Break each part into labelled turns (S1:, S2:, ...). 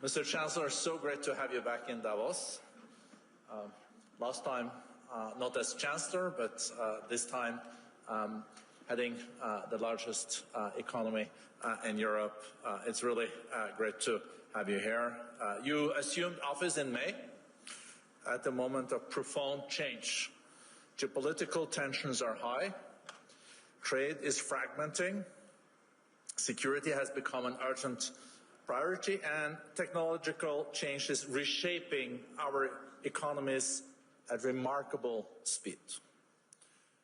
S1: Mr. Chancellor, so great to have you back in Davos. Last time, not as Chancellor, but this time heading the largest economy in Europe. It's really great to have you here. You assumed office in May at the moment of profound change. Geopolitical tensions are high. Trade is fragmenting. Security has become an urgent priority, and technological change is reshaping our economies at remarkable speed.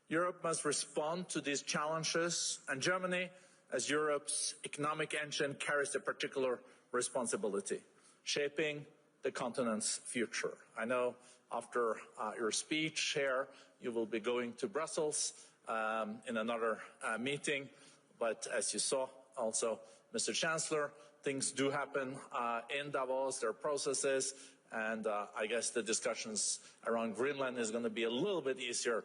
S1: Europe must respond to these challenges, and Germany, as Europe's economic engine, carries a particular responsibility, shaping the continent's future. I know after your speech here, you will be going to Brussels in another meeting, but as you saw also, Mr. Chancellor, things do happen in Davos, there are processes, and I guess the discussions around Greenland is going to be a little bit easier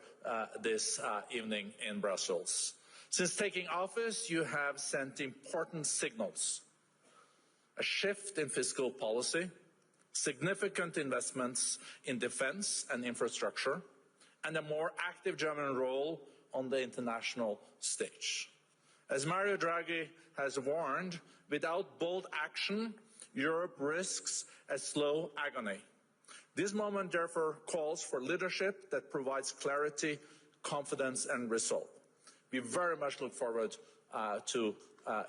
S1: this evening in Brussels. Since taking office, you have sent important signals. A shift in fiscal policy, significant investments in defense and infrastructure, and a more active German role on the international stage. As Mario Draghi has warned, without bold action, Europe risks a slow agony. This moment, therefore, calls for leadership that provides clarity, confidence, and resolve. We very much look forward to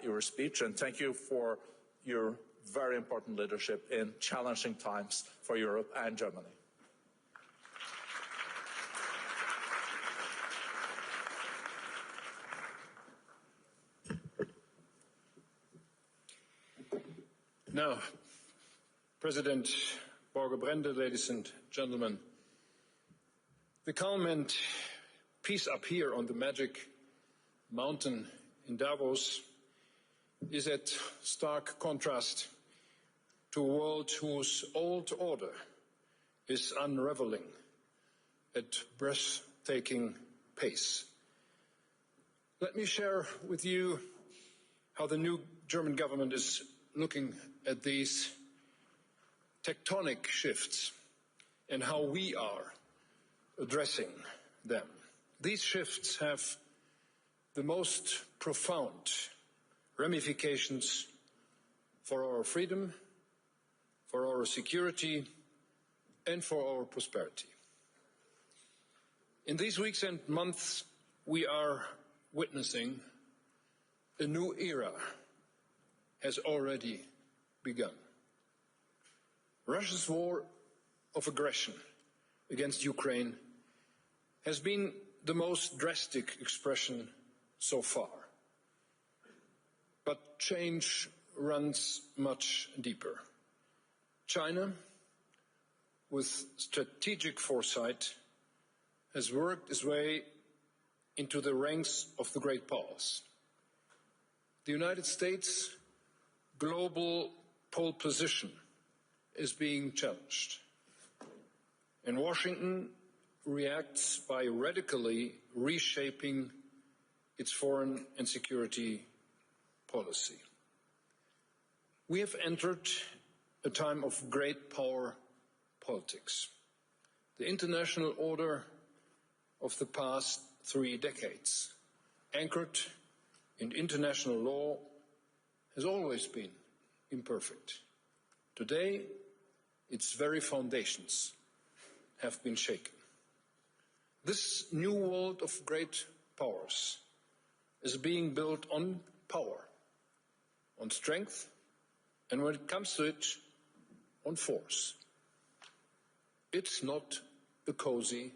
S1: your speech, and thank you for your very important leadership in challenging times for Europe and Germany.
S2: Now, President Borge Brende, ladies and gentlemen, the calm and peace up here on the magic mountain in Davos is at stark contrast to a world whose old order is unraveling at breathtaking pace. Let me share with you how the new German government is looking at these tectonic shifts and how we are addressing them. These shifts have the most profound ramifications for our freedom, for our security, and for our prosperity. In these weeks and months, we are witnessing a new era has already begun. Russia's war of aggression against Ukraine has been the most drastic expression so far. But change runs much deeper. China, with strategic foresight, has worked its way into the ranks of the great powers. The United States' global pole position is being challenged, and Washington reacts by radically reshaping its foreign and security policy. We have entered a time of great power politics. The international order of the past 3 decades, anchored in international law, has always been imperfect. Today, its very foundations have been shaken. This new world of great powers is being built on power, on strength, and when it comes to it, on force. It's not a cozy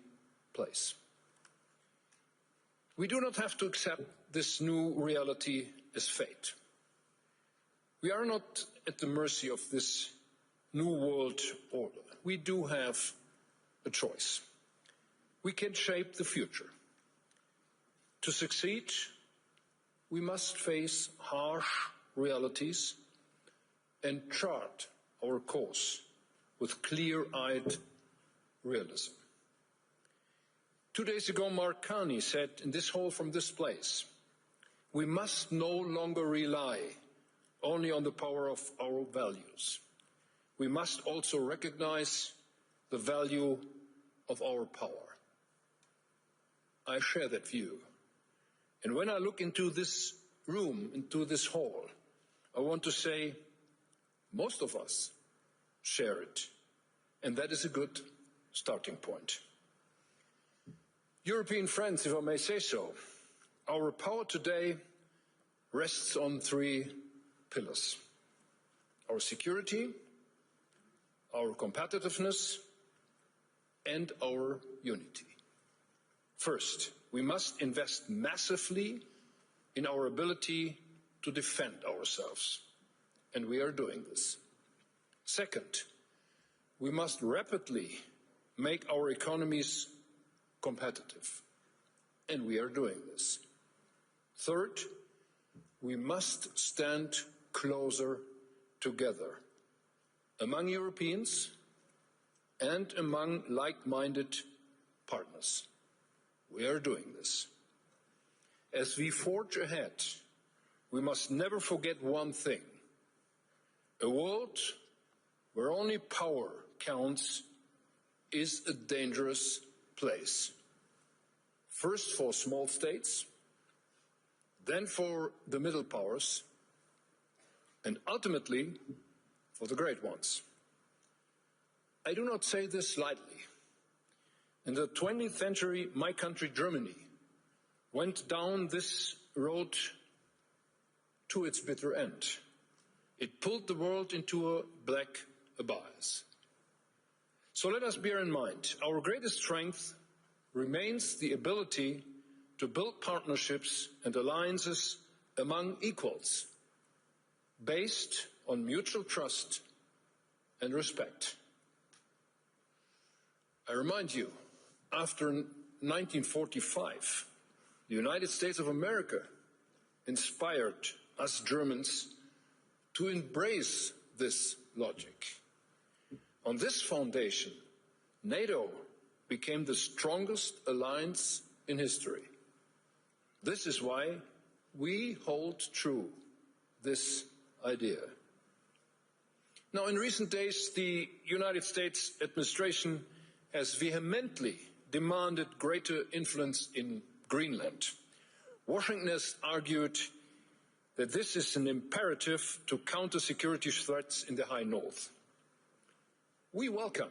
S2: place. We do not have to accept this new reality as fate. We are not at the mercy of this new world order. We do have a choice. We can shape the future. To succeed, we must face harsh realities and chart our course with clear-eyed realism. 2 days ago, Mark Carney said in this hall from this place, we must no longer rely only on the power of our values. we must also recognize the value of our power. I share that view. And when I look into this room, into this hall, I want to say most of us share it. And that is a good starting point. European friends, if I may say so, our power today rests on three pillars: our security, our competitiveness, and our unity. First, we must invest massively in our ability to defend ourselves, and we are doing this. Second, we must rapidly make our economies competitive, and we are doing this. Third, we must stand closer together among Europeans and among like-minded partners. We are doing this. As we forge ahead, we must never forget one thing: a world where only power counts is a dangerous place. First for small states, then for the middle powers, and ultimately for the great ones. I do not say this lightly. In the 20th century, my country, Germany, went down this road to its bitter end. It pulled the world into a black abyss. So let us bear in mind, our greatest strength remains the ability to build partnerships and alliances among equals, based on mutual trust and respect. I remind you, after 1945, the United States of America inspired us Germans to embrace this logic. On this foundation, NATO became the strongest alliance in history. This is why we hold true this idea. Now, in recent days, the United States administration has vehemently demanded greater influence in Greenland. Washington has argued that this is an imperative to counter security threats in the High North. We welcome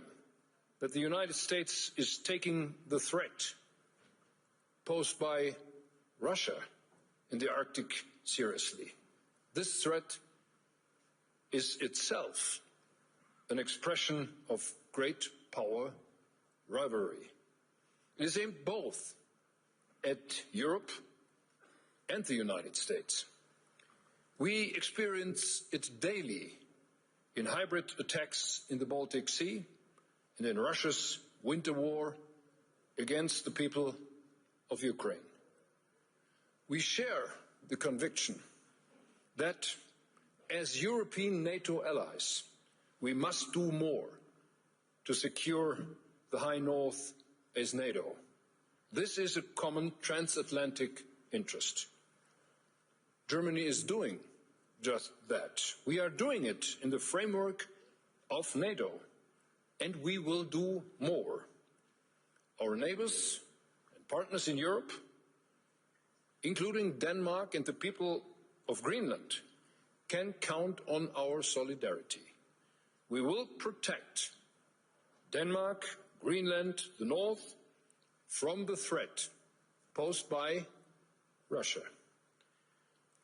S2: that the United States is taking the threat posed by Russia in the Arctic seriously. This threat is itself an expression of great power rivalry. It is aimed both at Europe and the United States. We experience it daily in hybrid attacks in the Baltic Sea and in Russia's winter war against the people of Ukraine. We share the conviction that as European NATO allies, we must do more to secure the High North as NATO. This is a common transatlantic interest. Germany is doing just that. We are doing it in the framework of NATO, and we will do more. Our neighbors and partners in Europe, including Denmark and the people of Greenland, can count on our solidarity. We will protect Denmark, Greenland, the North, from the threat posed by Russia.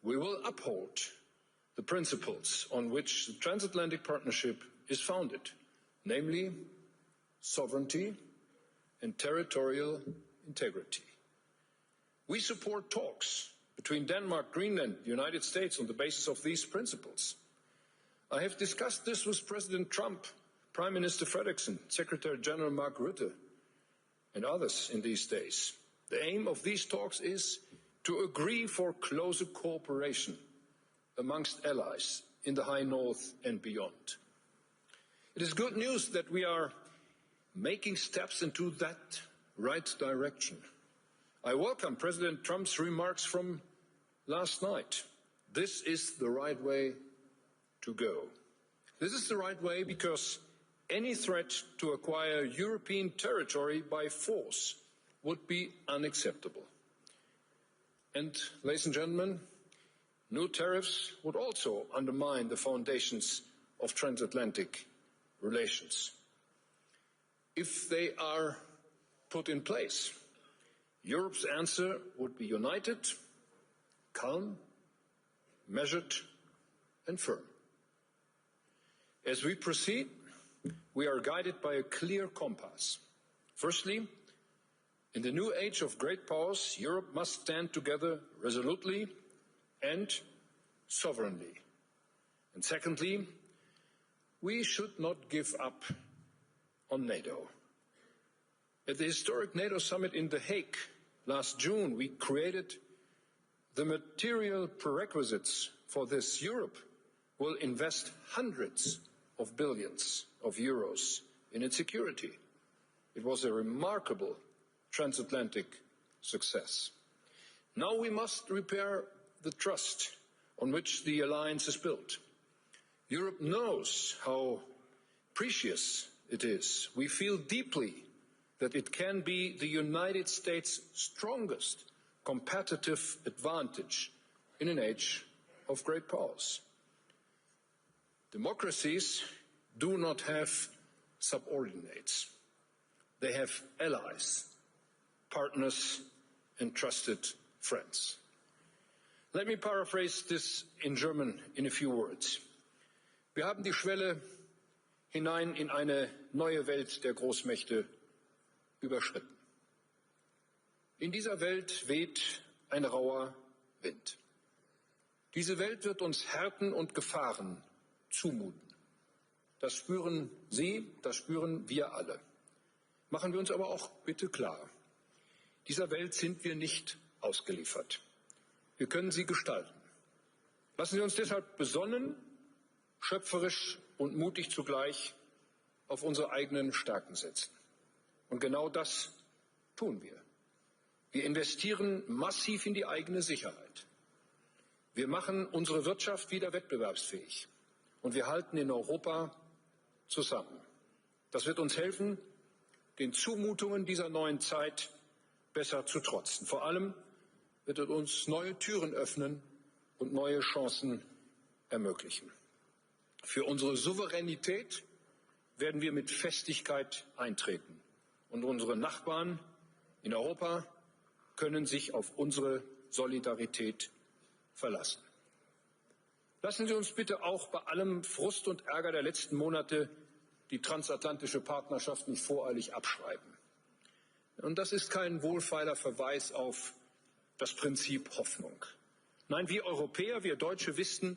S2: We will uphold the principles on which the transatlantic partnership is founded, namely sovereignty and territorial integrity. We support talks between Denmark, Greenland, the United States on the basis of these principles. I have discussed this with President Trump, Prime Minister Frederiksen, Secretary General Mark Rutte, and others in these days. The aim of these talks is to agree for closer cooperation amongst allies in the High North and beyond. It is good news that we are making steps into that right direction. I welcome President Trump's remarks from last night. This is the right way to go. This is the right way because any threat to acquire European territory by force would be unacceptable. And, ladies and gentlemen, new tariffs would also undermine the foundations of transatlantic relations. If they are put in place, Europe's answer would be united, calm, measured and firm. As we proceed, we are guided by a clear compass. Firstly, in the new age of great powers, Europe must stand together resolutely and sovereignly. And secondly, we should not give up on NATO. At the historic NATO summit in The Hague last June, we created the material prerequisites for this. Europe will invest hundreds of billions of euros in its security. It was a remarkable transatlantic success. Now we must repair the trust on which the alliance is built. Europe knows how precious it is. We feel deeply that it can be the United States' strongest competitive advantage in an age of great powers. Democracies do not have subordinates. They have allies, partners and trusted friends. Let me paraphrase this in German in a few words. Wir haben die Schwelle hinein in eine neue Welt der Großmächte überschritten. In dieser Welt weht ein rauer Wind. Diese Welt wird uns Härten und Gefahren zumuten. Das spüren Sie, das spüren wir alle. Machen wir uns aber auch bitte klar, dieser Welt sind wir nicht ausgeliefert. Wir können sie gestalten. Lassen Sie uns deshalb besonnen, schöpferisch und mutig zugleich auf unsere eigenen Stärken setzen. Und genau das tun wir. Wir investieren massiv in die eigene Sicherheit. Wir machen unsere Wirtschaft wieder wettbewerbsfähig. Und wir halten in Europa zusammen. Das wird uns helfen, den Zumutungen dieser neuen Zeit besser zu trotzen. Vor allem wird es uns neue Türen öffnen und neue Chancen ermöglichen. Für unsere Souveränität werden wir mit Festigkeit eintreten. Und unsere Nachbarn in Europa können sich auf unsere Solidarität verlassen. Lassen Sie uns bitte auch bei allem Frust und Ärger der letzten Monate die transatlantische Partnerschaft nicht voreilig abschreiben. Und das ist kein wohlfeiler Verweis auf das Prinzip Hoffnung. Nein, wir Europäer, wir Deutsche wissen,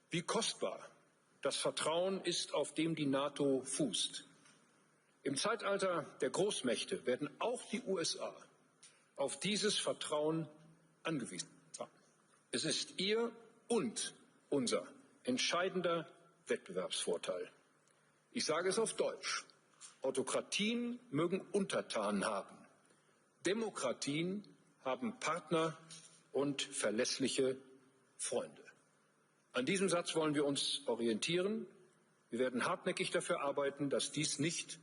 S2: wie kostbar das Vertrauen ist, auf dem die NATO fußt. Im Zeitalter der Großmächte werden auch die USA auf dieses Vertrauen angewiesen sein. Es ist ihr und unser entscheidender Wettbewerbsvorteil. Ich sage es auf Deutsch. Autokratien mögen Untertanen haben. Demokratien haben Partner und verlässliche Freunde. An diesem Satz wollen wir uns orientieren. Wir werden hartnäckig dafür arbeiten, dass dies nicht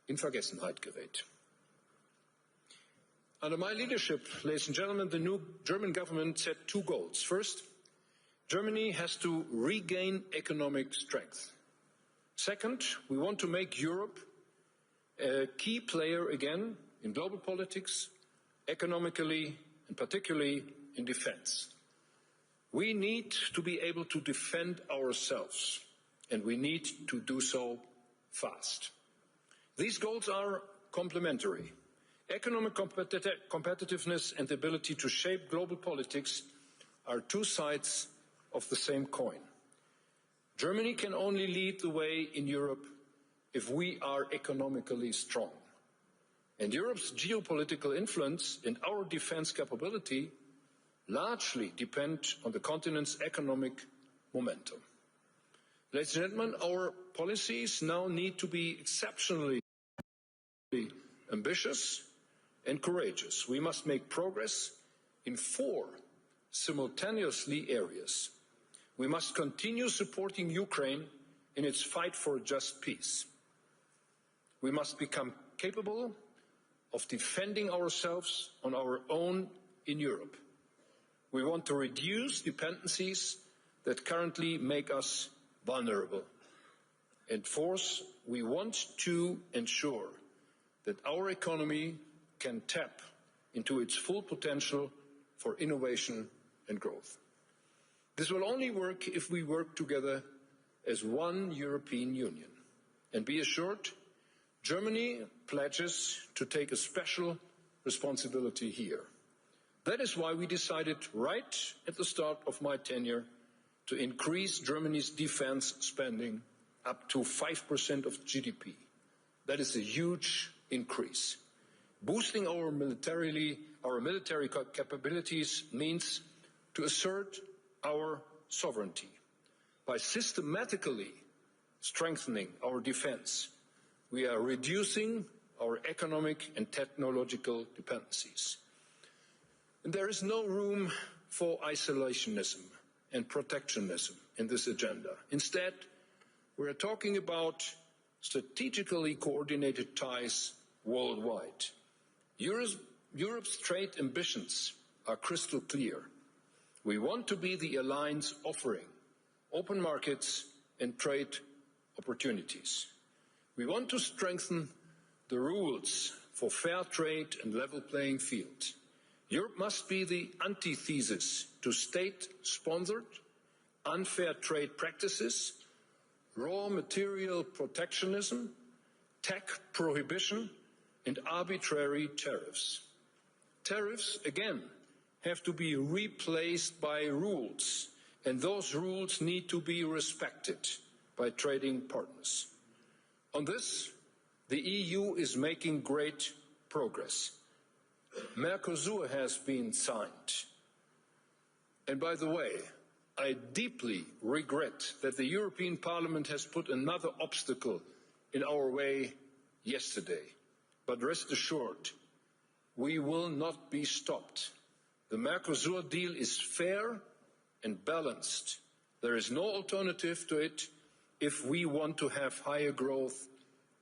S2: in Vergessenheit gerät. Under my leadership, ladies and gentlemen, the new German government set two goals. First, Germany has to regain economic strength. Second, we want to make Europe a key player again in global politics, economically, and particularly in defense. We need to be able to defend ourselves, and we need to do so fast. These goals are complementary. Economic competitiveness and the ability to shape global politics are two sides of the same coin. Germany can only lead the way in Europe if we are economically strong. And Europe's geopolitical influence and our defense capability largely depend on the continent's economic momentum. Ladies and gentlemen, our policies now need to be exceptionally ambitious and courageous. We must make progress in 4 simultaneously areas. We must continue supporting Ukraine in its fight for a just peace. We must become capable of defending ourselves on our own in Europe. We want to reduce dependencies that currently make us vulnerable. And fourth, we want to ensure that our economy can tap into its full potential for innovation and growth. This will only work if we work together as one European Union. And be assured, Germany pledges to take a special responsibility here. That is why we decided right at the start of my tenure to increase Germany's defense spending up to 5% of GDP. That is a huge increase. Boosting our military capabilities means to assert our sovereignty. By systematically strengthening our defense, we are reducing our economic and technological dependencies. And there is no room for isolationism and protectionism in this agenda. Instead, we are talking about strategically coordinated ties worldwide. Europe's trade ambitions are crystal clear. We want to be the alliance offering open markets and trade opportunities. We want to strengthen the rules for fair trade and level playing field. Europe must be the antithesis to state-sponsored, unfair trade practices, raw material protectionism, tech prohibition, and arbitrary tariffs. Tariffs, again, have to be replaced by rules, and those rules need to be respected by trading partners. On this, the EU is making great progress. Mercosur has been signed. And by the way, I deeply regret that the European Parliament has put another obstacle in our way yesterday. But rest assured, we will not be stopped. The Mercosur deal is fair and balanced. There is no alternative to it if we want to have higher growth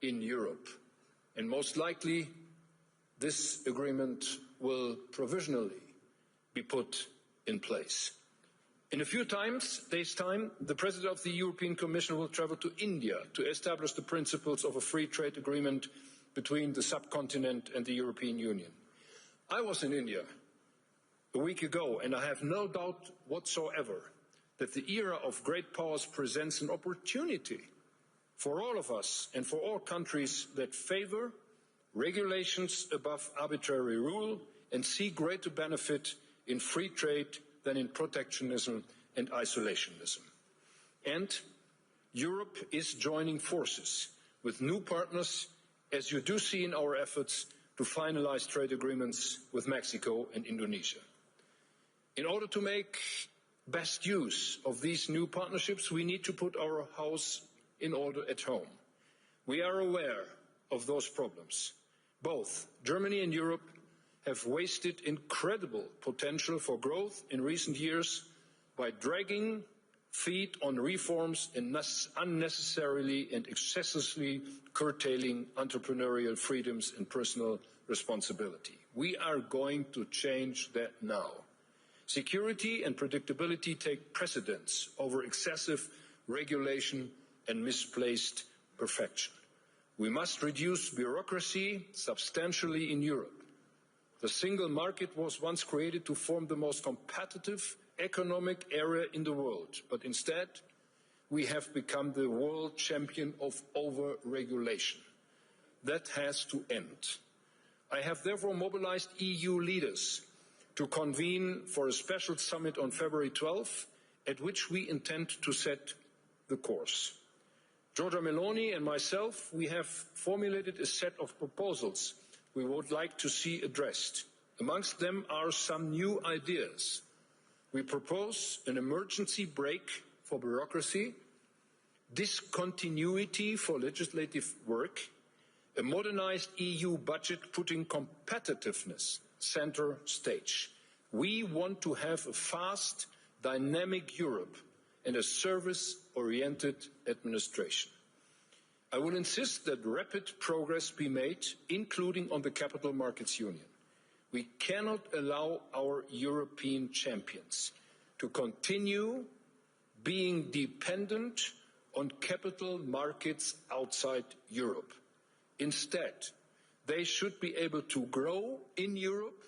S2: in Europe. And most likely, this agreement will provisionally be put in place. In a few days' time, the President of the European Commission will travel to India to establish the principles of a free trade agreement between the subcontinent and the European Union. I was in India a week ago, and I have no doubt whatsoever that the era of great powers presents an opportunity for all of us and for all countries that favor regulations above arbitrary rule and see greater benefit in free trade than in protectionism and isolationism. And Europe is joining forces with new partners, as you do see in our efforts to finalize trade agreements with Mexico and Indonesia. In order to make best use of these new partnerships, we need to put our house in order at home. We are aware of those problems. Both Germany and Europe have wasted incredible potential for growth in recent years by dragging feet on reforms and unnecessarily and excessively curtailing entrepreneurial freedoms and personal responsibility. We are going to change that now. Security and predictability take precedence over excessive regulation and misplaced perfection. We must reduce bureaucracy substantially in Europe. The single market was once created to form the most competitive economic area in the world, but instead we have become the world champion of over-regulation. That has to end. I have therefore mobilized EU leaders to convene for a special summit on February 12th, at which we intend to set the course. Giorgia Meloni and myself, we have formulated a set of proposals we would like to see addressed. Amongst them are some new ideas. We propose an emergency break for bureaucracy, discontinuity for legislative work, a modernized EU budget putting competitiveness center stage. We want to have a fast, dynamic Europe and a service-oriented administration. I will insist that rapid progress be made, including on the Capital Markets Union. We cannot allow our European champions to continue being dependent on capital markets outside Europe. Instead, they should be able to grow in Europe,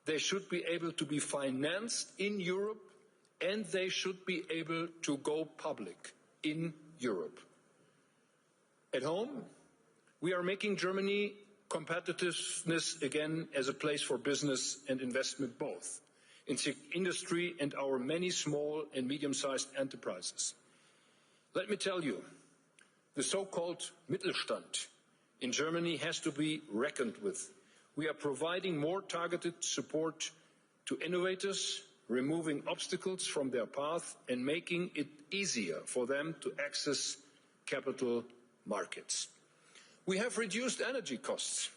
S2: they should be able to be financed in Europe, and they should be able to go public in Europe. At home, we are making Germany competitiveness again as a place for business and investment both, in industry and our many small and medium-sized enterprises. Let me tell you, the so-called Mittelstand in Germany has to be reckoned with. We are providing more targeted support to innovators, removing obstacles from their path and making it easier for them to access capital markets. We have reduced energy costs.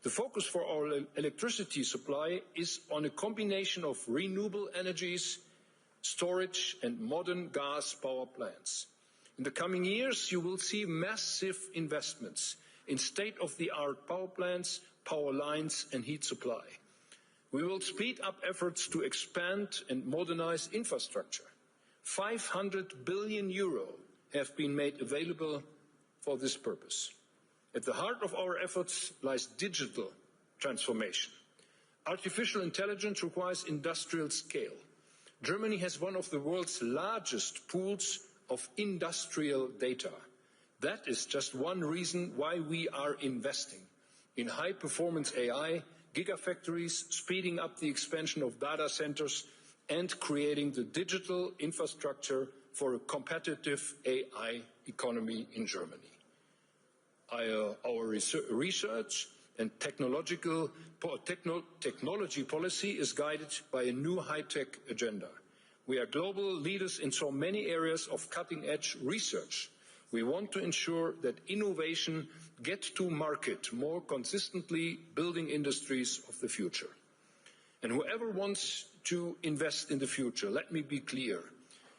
S2: The focus for our electricity supply is on a combination of renewable energies, storage and modern gas power plants. In the coming years, you will see massive investments in state-of-the-art power plants, power lines and heat supply. We will speed up efforts to expand and modernize infrastructure. 500 billion euro have been made available for this purpose. At the heart of our efforts lies digital transformation. Artificial intelligence requires industrial scale. Germany has one of the world's largest pools of industrial data. That is just one reason why we are investing in high-performance AI, gigafactories, speeding up the expansion of data centers, and creating the digital infrastructure for a competitive AI economy in Germany. Our research and technology policy is guided by a new high-tech agenda. We are global leaders in so many areas of cutting-edge research. We want to ensure that innovation gets to market more consistently, building industries of the future. And whoever wants to invest in the future, let me be clear,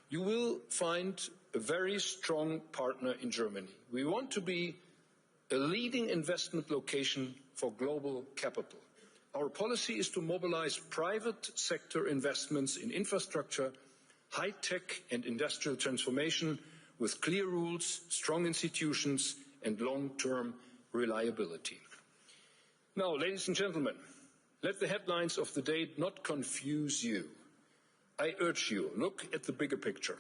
S2: you will find a very strong partner in Germany. We want to be a leading investment location for global capital. Our policy is to mobilize private sector investments in infrastructure, high-tech and industrial transformation with clear rules, strong institutions and long-term reliability. Now, ladies and gentlemen, let the headlines of the day not confuse you. I urge you, look at the bigger picture.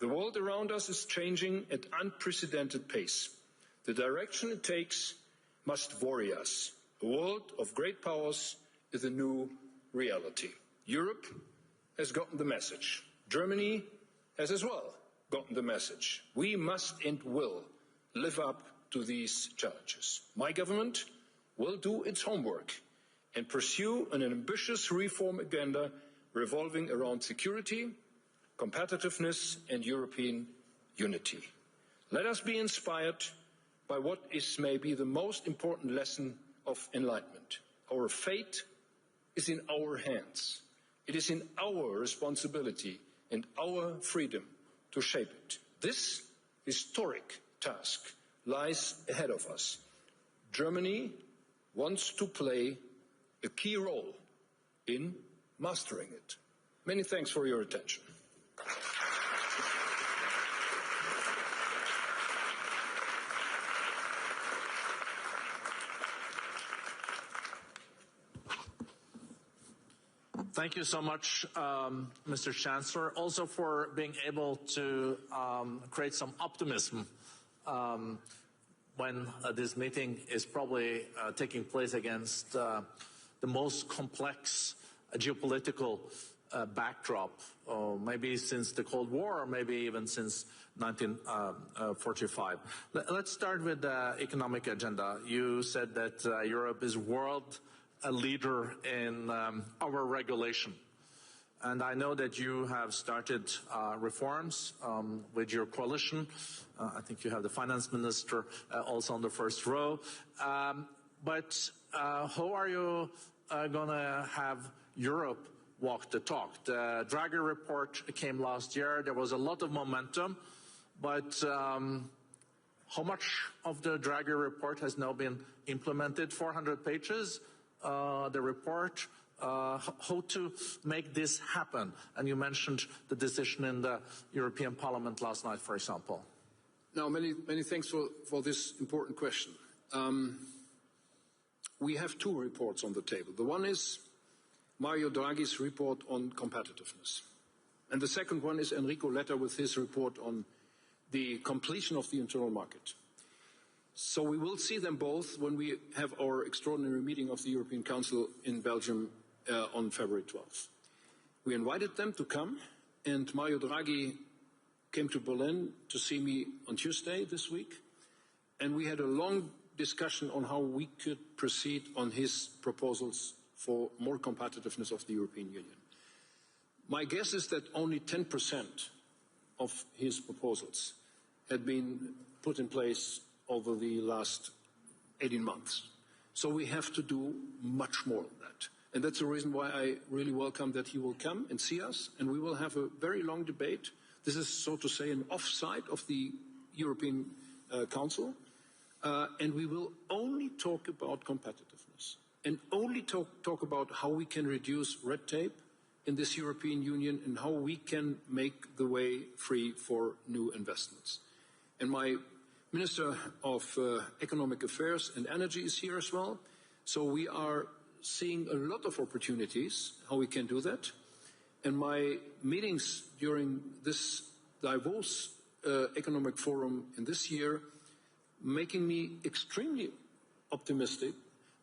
S2: The world around us is changing at unprecedented pace. The direction it takes must worry us. A world of great powers is a new reality. Europe has gotten the message. Germany has as well gotten the message. We must and will live up to these challenges. My government will do its homework and pursue an ambitious reform agenda revolving around security, competitiveness and European unity. Let us be inspired by what is maybe the most important lesson of enlightenment. Our fate is in our hands. It is in our responsibility and our freedom to shape it. This historic task lies ahead of us. Germany wants to play a key role in mastering it. Many thanks for your attention.
S1: Thank you so much, Mr. Chancellor, also for being able to create some optimism when this meeting is probably taking place against the most complex geopolitical backdrop, maybe since the Cold War, or maybe even since 1945. Let's start with the economic agenda. You said that Europe is world a leader in our regulation. And I know that you have started reforms with your coalition. I think you have the finance minister also on the first row. But how are you going to have Europe walk the talk. The Draghi report came last year. There was a lot of momentum, but how much of the Draghi report has now been implemented? 400 pages, the report. How to make this happen? And you mentioned the decision in the European Parliament last night, for example.
S2: Now, many thanks for this important question. We have two reports on the table. The one is Mario Draghi's report on competitiveness. And the second one is Enrico Letta with his report on the completion of the internal market. So we will see them both when we have our extraordinary meeting of the European Council in Belgium on February 12th. We invited them to come, and Mario Draghi came to Berlin to see me on Tuesday this week, and we had a long discussion on how we could proceed on his proposals for more competitiveness of the European Union. My guess is that only 10% of his proposals had been put in place over the last 18 months. So we have to do much more than that. And that's the reason why I really welcome that he will come and see us, and we will have a very long debate. This is, so to say, an offside of the European Council, and we will only talk about competitiveness and only talk about how we can reduce red tape in this European Union and how we can make the way free for new investments. And my Minister of Economic Affairs and Energy is here as well, so we are seeing a lot of opportunities how we can do that. And my meetings during this Davos Economic Forum in this year making me extremely optimistic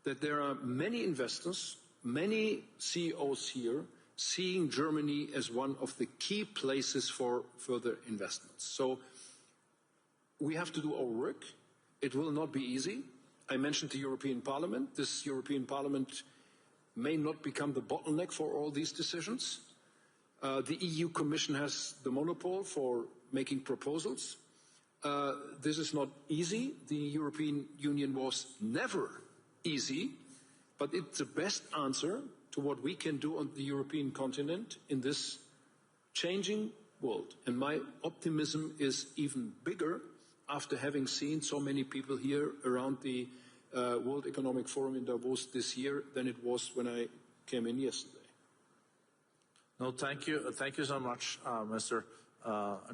S2: that there are many investors, many CEOs here seeing Germany as one of the key places for further investments. So we have to do our work. It will not be easy. I mentioned the European Parliament. This European Parliament may not become the bottleneck for all these decisions. The EU Commission has the monopole for making proposals. This is not easy. The European Union was never easy, but it's the best answer to what we can do on the European continent in this changing world. And my optimism is even bigger after having seen so many people here around the World Economic Forum in Davos this year than it was when I came in yesterday.
S1: No, thank you. Thank you so much, Mr.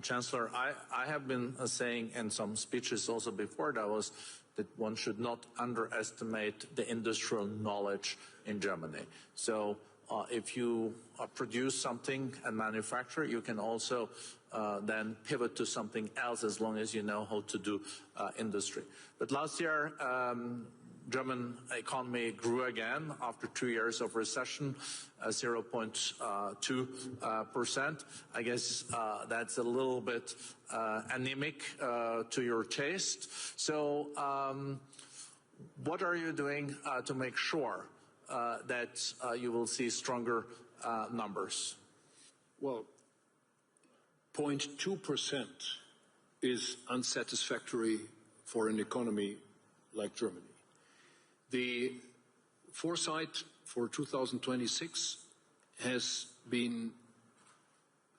S1: Chancellor. I have been saying in some speeches also before Davos that one should not underestimate the industrial knowledge in Germany. So if you produce something and manufacture, you can also then pivot to something else as long as you know how to do industry. But last year, German economy grew again after 2 years of recession, 0.2%. I guess that's a little bit anemic to your taste. So what are you doing to make sure that you will see stronger numbers?
S2: Well, 0.2% is unsatisfactory for an economy like Germany. The foresight for 2026 has been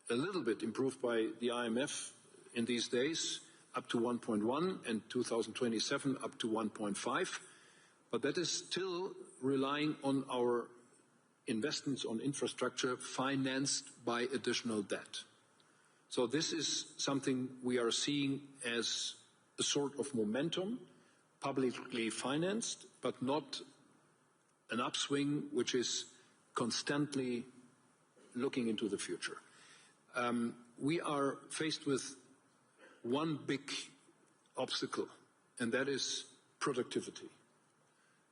S2: a little bit improved by the IMF in these days, up to 1.1, and 2027 up to 1.5. But that is still relying on our investments on infrastructure financed by additional debt. So this is something we are seeing as a sort of momentum, publicly financed, but not an upswing which is constantly looking into the future. We are faced with one big obstacle, and that is productivity.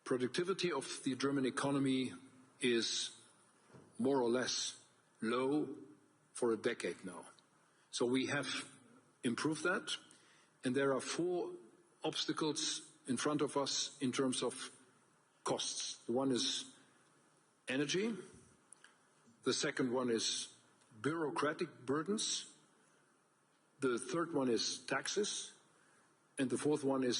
S2: Productivity of the German economy is more or less low for a decade now. So we have improved that, and there are 4 obstacles in front of us in terms of costs. The one is energy, the second one is bureaucratic burdens, the third one is taxes, and the fourth one is